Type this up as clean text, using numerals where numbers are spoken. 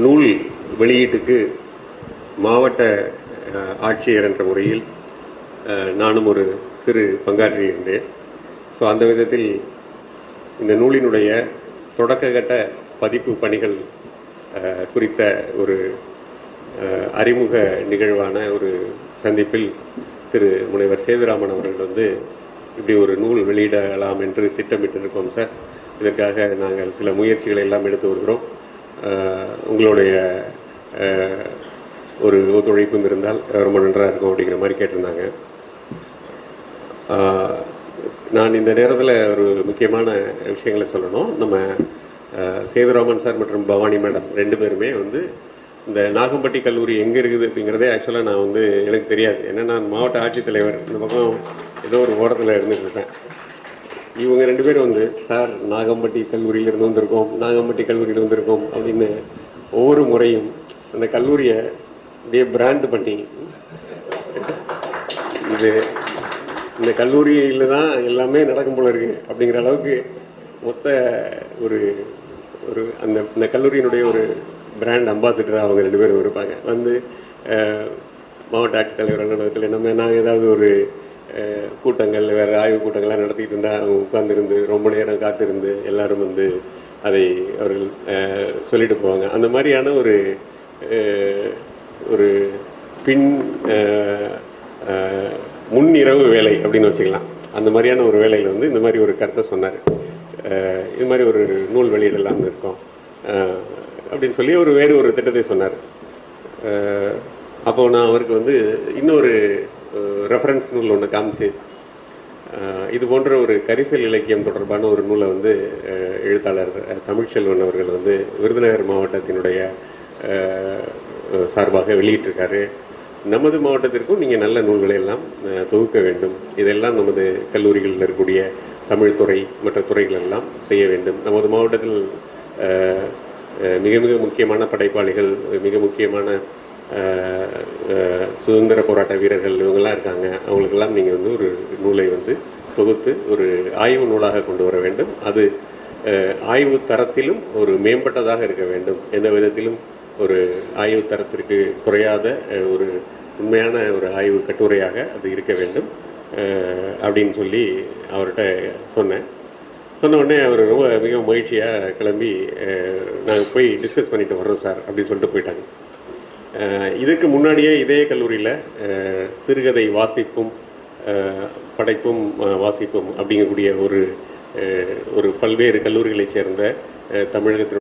நூல் வெளியீட்டுக்கு மாவட்ட ஆட்சியர் என்ற முறையில் நானும் ஒரு சிறு பங்காற்றியிருந்தேன். ஸோ அந்த விதத்தில் இந்த நூலினுடைய தொடக்ககட்ட பதிப்பு பணிகள் குறித்த ஒரு அறிமுக நிகழ்வான ஒரு சந்திப்பில் திரு முனைவர் சேதுராமன் அவர்கள் இப்படி ஒரு நூல் வெளியிடலாம் என்று திட்டமிட்டிருக்கோம் சார். இதற்காக நாங்கள் சில முயற்சிகளை எல்லாம் எடுத்து வருகிறோம். உங்களுடைய ஒரு ஒத்துழைப்பும் இருந்தால் ரொம்ப நன்றாக இருக்கும் அப்படிங்கிற மாதிரி கேட்டிருந்தாங்க. நான் இந்த நேரத்தில் ஒரு முக்கியமான விஷயங்களை சொல்லணும். நம்ம சேதுராமன் சார் மற்றும் பவானி மேடம் ரெண்டு பேருமே இந்த நாகம்பட்டி கல்லூரி எங்கே இருக்குது அப்படிங்கிறதே ஆக்சுவலாக நான் எனக்கு தெரியாது. ஏன்னா நான் மாவட்ட ஆட்சித்தலைவர், இந்த பக்கம் ஏதோ ஒரு ஓரத்தில் இருந்துட்டு இருப்பேன். இவங்க ரெண்டு பேரும் சார் நாகம்பட்டி கல்லூரியிலிருந்து வந்திருக்கோம், நாகம்பட்டி கல்லூரியில் வந்திருக்கோம் அப்படின்னு ஒவ்வொரு முறையும் அந்த கல்லூரியை அப்படியே பிராண்ட் பண்ணி இந்த கல்லூரியில் தான் எல்லாமே நடக்கும் போல இருக்கு அப்படிங்கிற அளவுக்கு மொத்த ஒரு ஒரு அந்த கல்லூரியினுடைய ஒரு பிராண்ட் அம்பாசிடராக அவங்க ரெண்டு பேரும் இருப்பாங்க. மாவட்ட ஆட்சித்தலைவர் அலுவலகத்தில் நாங்கள் ஏதாவது ஒரு கூட்டங்கள், வேறு ஆய்வு கூட்டங்கள்லாம் நடத்திட்டு இருந்தால் அவங்க உட்கார்ந்துருந்து ரொம்ப நேரம் காத்திருந்து எல்லாரும் அதை அவர்கள் சொல்லிட்டு போவாங்க. அந்த மாதிரியான ஒரு ஒரு முன்னிரவு வேலை அப்படின்னு வச்சுக்கலாம். அந்த மாதிரியான ஒரு வேலையில் இந்த மாதிரி ஒரு கருத்தை சொன்னார். இது மாதிரி ஒரு நூல் வெளியிடலாம்னு இருக்கோம் அப்படின்னு சொல்லி வேறு ஒரு திட்டத்தை சொன்னார். அப்போது நான் அவருக்கு இன்னொரு ரெஃபரன்ஸ் நூல் ஒன்று காமிச்சு, இது போன்ற ஒரு கரிசல் இலக்கியம் தொடர்பான ஒரு நூலை எழுத்தாளர் தமிழ்ச்செல்வன் அவர்கள் விருதுநகர் மாவட்டத்தினுடைய சார்பாக வெளியிட்டிருக்காரு. நமது மாவட்டத்திற்கும் நீங்கள் நல்ல நூல்களை எல்லாம் தொகுக்க வேண்டும். இதெல்லாம் நமது கல்லூரிகளில் இருக்கக்கூடிய தமிழ் துறை மற்ற துறைகள் எல்லாம் செய்ய வேண்டும். நமது மாவட்டத்தில் மிக மிக முக்கியமான படைப்பாளிகள், மிக முக்கியமான சுதந்திர போராட்ட வீரர்கள் இவங்கெல்லாம் இருக்காங்க. அவங்களுக்கெல்லாம் நீங்கள் ஒரு நூலை தொகுத்து ஒரு ஆய்வு நூலாக கொண்டு வர வேண்டும். அது ஆய்வு தரத்திலும் ஒரு மேம்பட்டதாக இருக்க வேண்டும். எந்த விதத்திலும் ஒரு ஆய்வு தரத்திற்கு குறையாத ஒரு உண்மையான ஒரு ஆய்வு கட்டுரையாக அது இருக்க வேண்டும் அப்படின்னு சொல்லி அவர்கிட்ட சொன்ன உடனே அவர் ரொம்ப மிக மகிழ்ச்சியாக கிளம்பி நாங்கள் போய் டிஸ்கஸ் பண்ணிட்டு வர்றோம் சார் அப்படின்னு சொல்லிட்டு போயிட்டாங்க. இதுக்கு முன்னாடியே இதே கல்லூரியில் சிறுகதை வாசிப்பும் படைப்பும் வாசிப்பும் அப்படிங்கக்கூடிய ஒரு பல்வேறு கல்லூரிகளைச் சேர்ந்த தமிழகத்தின்